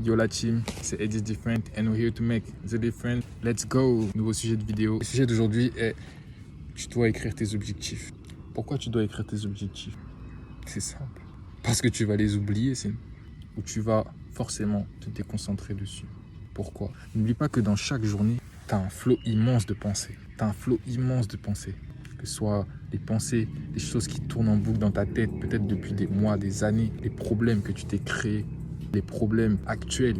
Yo la team, c'est Eddie's Different and we're here to make the difference. Let's go! Nouveau sujet de vidéo. Le sujet d'aujourd'hui est tu dois écrire tes objectifs. Pourquoi tu dois écrire tes objectifs? C'est simple. Parce que tu vas les oublier, ou tu vas forcément te déconcentrer dessus. Pourquoi? N'oublie pas que dans chaque journée, tu as un flot immense de pensées. Que ce soit les pensées, les choses qui tournent en boucle dans ta tête, peut-être depuis des mois, des années, les problèmes que tu t'es créés, les problèmes actuels.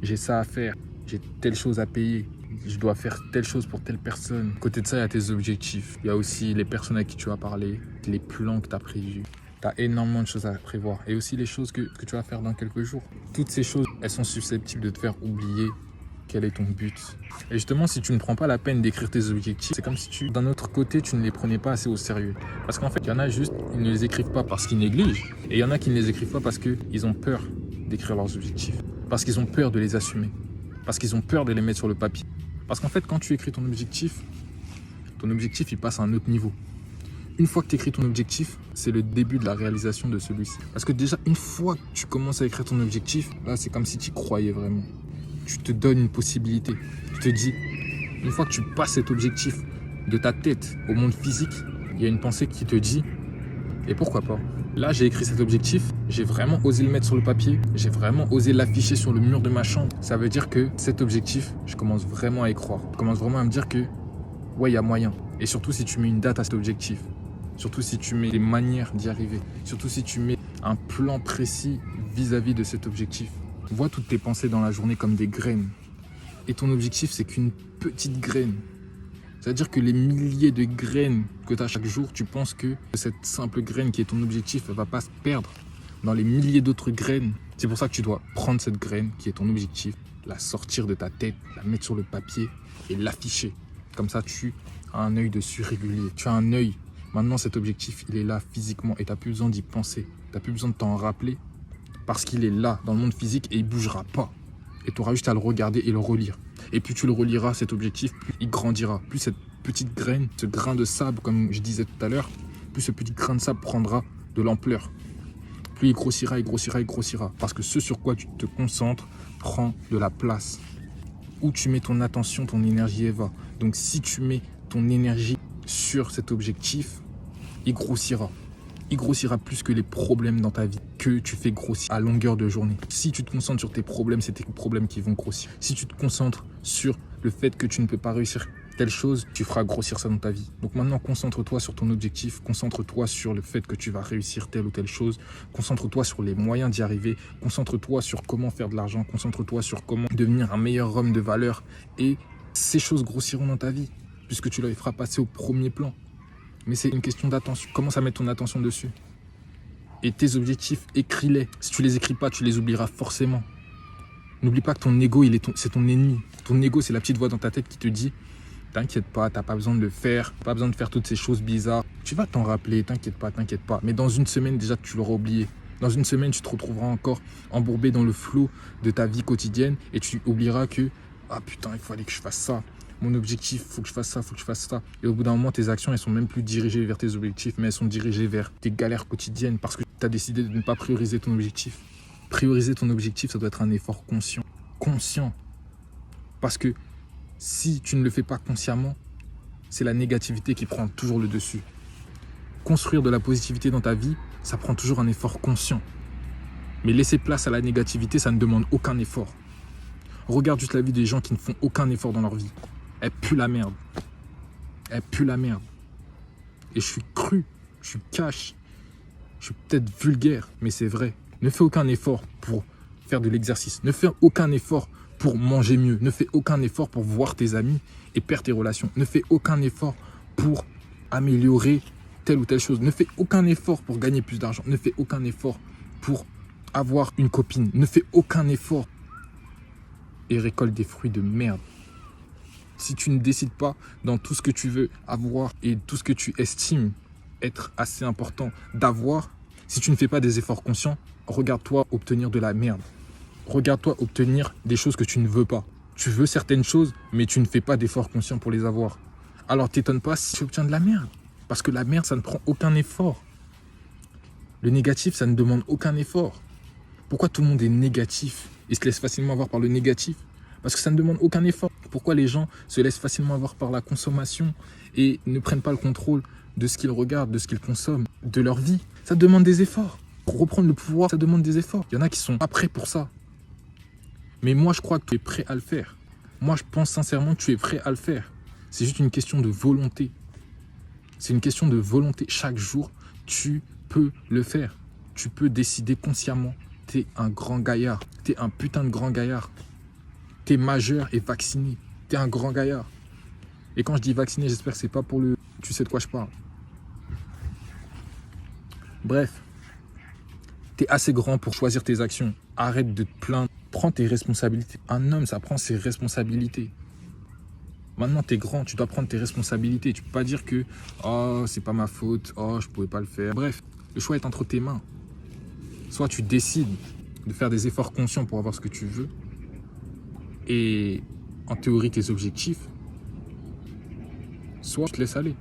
J'ai ça à faire, j'ai telle chose à payer, je dois faire telle chose pour telle personne. À côté de ça, il y a tes objectifs. Il y a aussi les personnes à qui tu vas parler, les plans que tu as prévus. Tu as énormément de choses à prévoir. Et aussi les choses que tu vas faire dans quelques jours. Toutes ces choses, elles sont susceptibles de te faire oublier quel est ton but. Et justement, si tu ne prends pas la peine d'écrire tes objectifs, c'est comme si d'un autre côté, tu ne les prenais pas assez au sérieux. Parce qu'en fait, il y en a juste, ils ne les écrivent pas parce qu'ils négligent. Et il y en a qui ne les écrivent pas parce qu'ils ont peur d'écrire leurs objectifs. Parce qu'ils ont peur de les assumer. Parce qu'ils ont peur de les mettre sur le papier. Parce qu'en fait, quand tu écris ton objectif, il passe à un autre niveau. Une fois que tu écris ton objectif, c'est le début de la réalisation de celui-ci. Parce que déjà, une fois que tu commences à écrire ton objectif, là, c'est comme si tu y croyais vraiment. Tu te donnes une possibilité. Tu te dis, une fois que tu passes cet objectif de ta tête au monde physique, il y a une pensée qui te dit, et pourquoi pas? Là, j'ai écrit cet objectif, j'ai vraiment osé le mettre sur le papier, j'ai vraiment osé l'afficher sur le mur de ma chambre. Ça veut dire que cet objectif, je commence vraiment à y croire. Je commence vraiment à me dire que, ouais, il y a moyen. Et surtout si tu mets une date à cet objectif. Surtout si tu mets des manières d'y arriver. Surtout si tu mets un plan précis vis-à-vis de cet objectif. Vois toutes tes pensées dans la journée comme des graines. Et ton objectif, c'est qu'une petite graine. C'est-à-dire que les milliers de graines que tu as chaque jour, tu penses que cette simple graine qui est ton objectif, elle ne va pas se perdre dans les milliers d'autres graines. C'est pour ça que tu dois prendre cette graine qui est ton objectif, la sortir de ta tête, la mettre sur le papier et l'afficher. Comme ça, tu as un œil dessus régulier. Tu as un œil. Maintenant, cet objectif, il est là physiquement et tu n'as plus besoin d'y penser. Tu n'as plus besoin de t'en rappeler parce qu'il est là dans le monde physique et il ne bougera pas. Et tu auras juste à le regarder et le relire. Et plus tu le reliras, cet objectif, plus il grandira. Plus cette petite graine, ce grain de sable, comme je disais tout à l'heure, plus ce petit grain de sable prendra de l'ampleur. Plus il grossira, il grossira, il grossira. Parce que ce sur quoi tu te concentres prend de la place. Où tu mets ton attention, ton énergie elle va. Donc si tu mets ton énergie sur cet objectif, il grossira. Il grossira plus que les problèmes dans ta vie que tu fais grossir à longueur de journée. Si tu te concentres sur tes problèmes, c'est tes problèmes qui vont grossir. Si tu te concentres sur le fait que tu ne peux pas réussir telle chose, tu feras grossir ça dans ta vie. Donc maintenant, concentre-toi sur ton objectif, concentre-toi sur le fait que tu vas réussir telle ou telle chose, concentre-toi sur les moyens d'y arriver, concentre-toi sur comment faire de l'argent, concentre-toi sur comment devenir un meilleur homme de valeur et ces choses grossiront dans ta vie puisque tu les feras passer au premier plan. Mais c'est une question d'attention. Commence à mettre ton attention dessus. Et tes objectifs, écris-les. Si tu les écris pas, tu les oublieras forcément. N'oublie pas que ton ego, c'est ton ennemi. Ton ego, c'est la petite voix dans ta tête qui te dit « T'inquiète pas, t'as pas besoin de le faire. Pas besoin de faire toutes ces choses bizarres. Tu vas t'en rappeler, t'inquiète pas, t'inquiète pas. » Mais dans une semaine, déjà, tu l'auras oublié. Dans une semaine, tu te retrouveras encore embourbé dans le flot de ta vie quotidienne et tu oublieras que « Ah putain, il fallait que je fasse ça. » Mon objectif, il faut que je fasse ça, il faut que je fasse ça. Et au bout d'un moment, tes actions, elles sont même plus dirigées vers tes objectifs, mais elles sont dirigées vers tes galères quotidiennes parce que tu as décidé de ne pas prioriser ton objectif. Prioriser ton objectif, ça doit être un effort conscient. Conscient. Parce que si tu ne le fais pas consciemment, c'est la négativité qui prend toujours le dessus. Construire de la positivité dans ta vie, ça prend toujours un effort conscient. Mais laisser place à la négativité, ça ne demande aucun effort. Regarde juste la vie des gens qui ne font aucun effort dans leur vie. Elle pue la merde. Elle pue la merde. Et je suis cru, je suis cash, je suis peut-être vulgaire, mais c'est vrai. Ne fais aucun effort pour faire de l'exercice. Ne fais aucun effort pour manger mieux. Ne fais aucun effort pour voir tes amis et perdre tes relations. Ne fais aucun effort pour améliorer telle ou telle chose. Ne fais aucun effort pour gagner plus d'argent. Ne fais aucun effort pour avoir une copine. Ne fais aucun effort et récolte des fruits de merde. Si tu ne décides pas dans tout ce que tu veux avoir et tout ce que tu estimes être assez important d'avoir, si tu ne fais pas des efforts conscients, regarde-toi obtenir de la merde. Regarde-toi obtenir des choses que tu ne veux pas. Tu veux certaines choses, mais tu ne fais pas d'efforts conscients pour les avoir. Alors t'étonnes pas si tu obtiens de la merde. Parce que la merde, ça ne prend aucun effort. Le négatif, ça ne demande aucun effort. Pourquoi tout le monde est négatif Ils se laissent facilement avoir par le négatif. Parce que ça ne demande aucun effort. Pourquoi les gens se laissent facilement avoir par la consommation et ne prennent pas le contrôle de ce qu'ils regardent, de ce qu'ils consomment, de leur vie? Ça demande des efforts. Pour reprendre le pouvoir, ça demande des efforts. Il y en a qui sont pas prêts pour ça. Mais moi, je crois que tu es prêt à le faire. Moi, je pense sincèrement que tu es prêt à le faire. C'est juste une question de volonté. C'est une question de volonté. Chaque jour, tu peux le faire. Tu peux décider consciemment. Tu es un grand gaillard. Tu es un putain de grand gaillard. Tu es majeur et vacciné. Tu es un grand gaillard. Et quand je dis vacciné, j'espère que c'est pas pour le... Tu sais de quoi je parle. Bref. Tu es assez grand pour choisir tes actions. Arrête de te plaindre. Prends tes responsabilités. Un homme, ça prend ses responsabilités. Maintenant, tu es grand, tu dois prendre tes responsabilités. Tu peux pas dire que « Oh, c'est pas ma faute. Oh, je pouvais pas le faire. » Bref, le choix est entre tes mains. Soit tu décides de faire des efforts conscients pour avoir ce que tu veux et en théorie tes objectifs, soit tu te laisses aller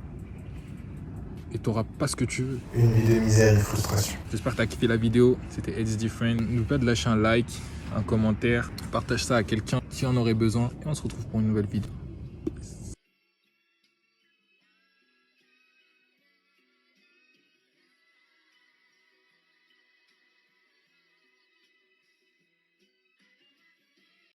et tu n'auras pas ce que tu veux. Une vie de misère et de frustration. J'espère que tu as kiffé la vidéo. C'était It's Different. N'oublie pas de lâcher un like, un commentaire. Partage ça à quelqu'un qui en aurait besoin. Et on se retrouve pour une nouvelle vidéo.